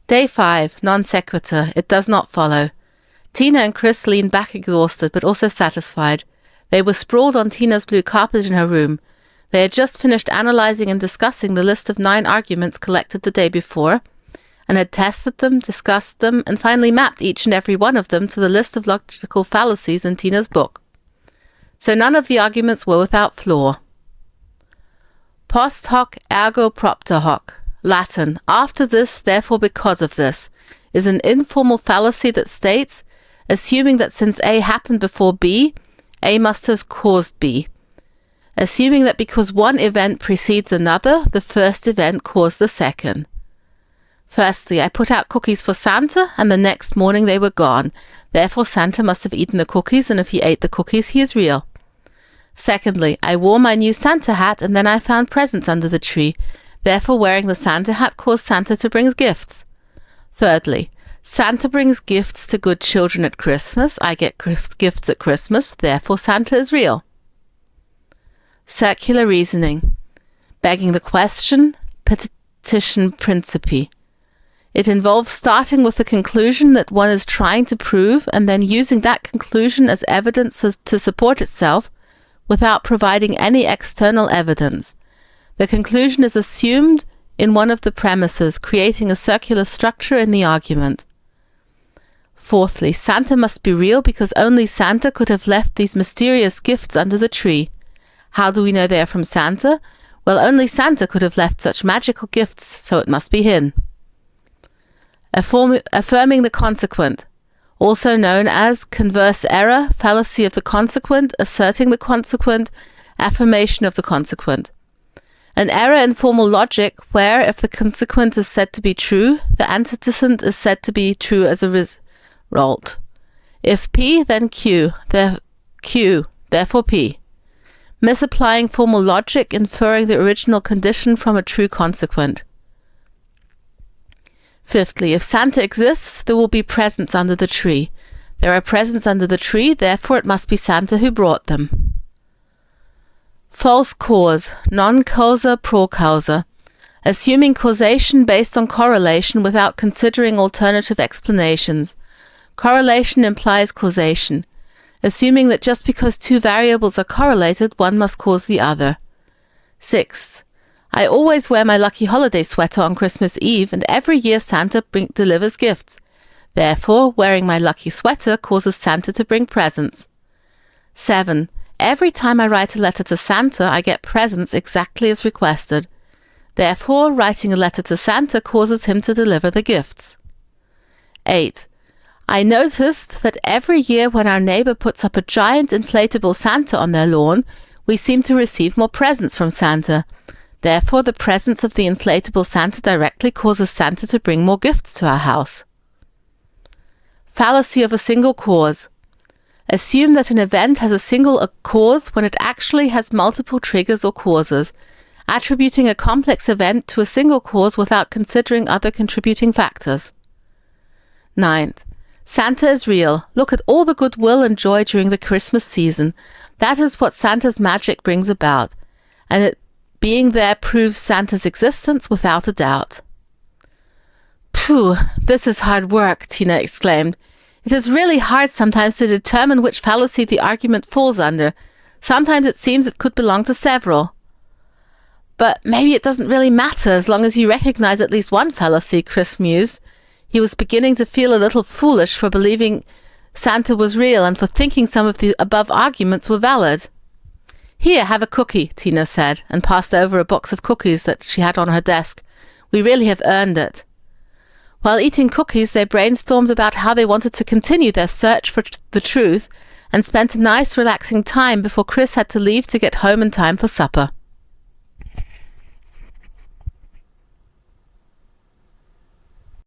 Day 5, non sequitur. It does not follow. Tina and Chris leaned back exhausted, but also satisfied. They were sprawled on Tina's blue carpet in her room. They had just finished analyzing and discussing the list of 9 arguments collected the day before, and had tested them, discussed them, and finally mapped each and every one of them to the list of logical fallacies in Tina's book. So none of the arguments were without flaw. Post hoc ergo propter hoc. Latin, after this, therefore because of this, is an informal fallacy that states, assuming that since A happened before B, A must have caused B. Assuming that because one event precedes another, the first event caused the second. Firstly, I put out cookies for Santa, and the next morning they were gone. Therefore, Santa must have eaten the cookies, and if he ate the cookies, he is real. Secondly, I wore my new Santa hat, and then I found presents under the tree. Therefore, wearing the Santa hat caused Santa to bring gifts. Thirdly, Santa brings gifts to good children at Christmas. I get gifts at Christmas. Therefore, Santa is real. Circular reasoning. Begging the question, petition principii. It involves starting with the conclusion that one is trying to prove and then using that conclusion as evidence to support itself without providing any external evidence. The conclusion is assumed in one of the premises, creating a circular structure in the argument. Fourthly, Santa must be real because only Santa could have left these mysterious gifts under the tree. How do we know they are from Santa? Well, only Santa could have left such magical gifts, so it must be him. Affirming the consequent, also known as converse error, fallacy of the consequent, asserting the consequent, affirmation of the consequent. An error in formal logic where, if the consequent is said to be true, the antecedent is said to be true as a result. If P, then Q, therefore P. Misapplying formal logic, inferring the original condition from a true consequent. Fifthly, if Santa exists, there will be presents under the tree. There are presents under the tree, therefore it must be Santa who brought them. False cause, non causa pro causa. Assuming causation based on correlation without considering alternative explanations. Correlation implies causation. Assuming that just because 2 variables are correlated, one must cause the other. Sixth, I always wear my lucky holiday sweater on Christmas Eve, and every year Santa delivers gifts. Therefore, wearing my lucky sweater causes Santa to bring presents. 7. Every time I write a letter to Santa, I get presents exactly as requested. Therefore, writing a letter to Santa causes him to deliver the gifts. 8. I noticed that every year when our neighbor puts up a giant inflatable Santa on their lawn, we seem to receive more presents from Santa. Therefore, the presence of the inflatable Santa directly causes Santa to bring more gifts to our house. Fallacy of a single cause. Assume that an event has a single cause when it actually has multiple triggers or causes, attributing a complex event to a single cause without considering other contributing factors. 9th. Santa is real. Look at all the goodwill and joy during the Christmas season. That is what Santa's magic brings about, and it being there proves Santa's existence without a doubt. Phew, this is hard work, Tina exclaimed. It is really hard sometimes to determine which fallacy the argument falls under. Sometimes it seems it could belong to several. But maybe it doesn't really matter as long as you recognize at least one fallacy, Chris mused. He was beginning to feel a little foolish for believing Santa was real and for thinking some of the above arguments were valid. Here, have a cookie, Tina said, and passed over a box of cookies that she had on her desk. We really have earned it. While eating cookies, they brainstormed about how they wanted to continue their search for the truth and spent a nice, relaxing time before Chris had to leave to get home in time for supper.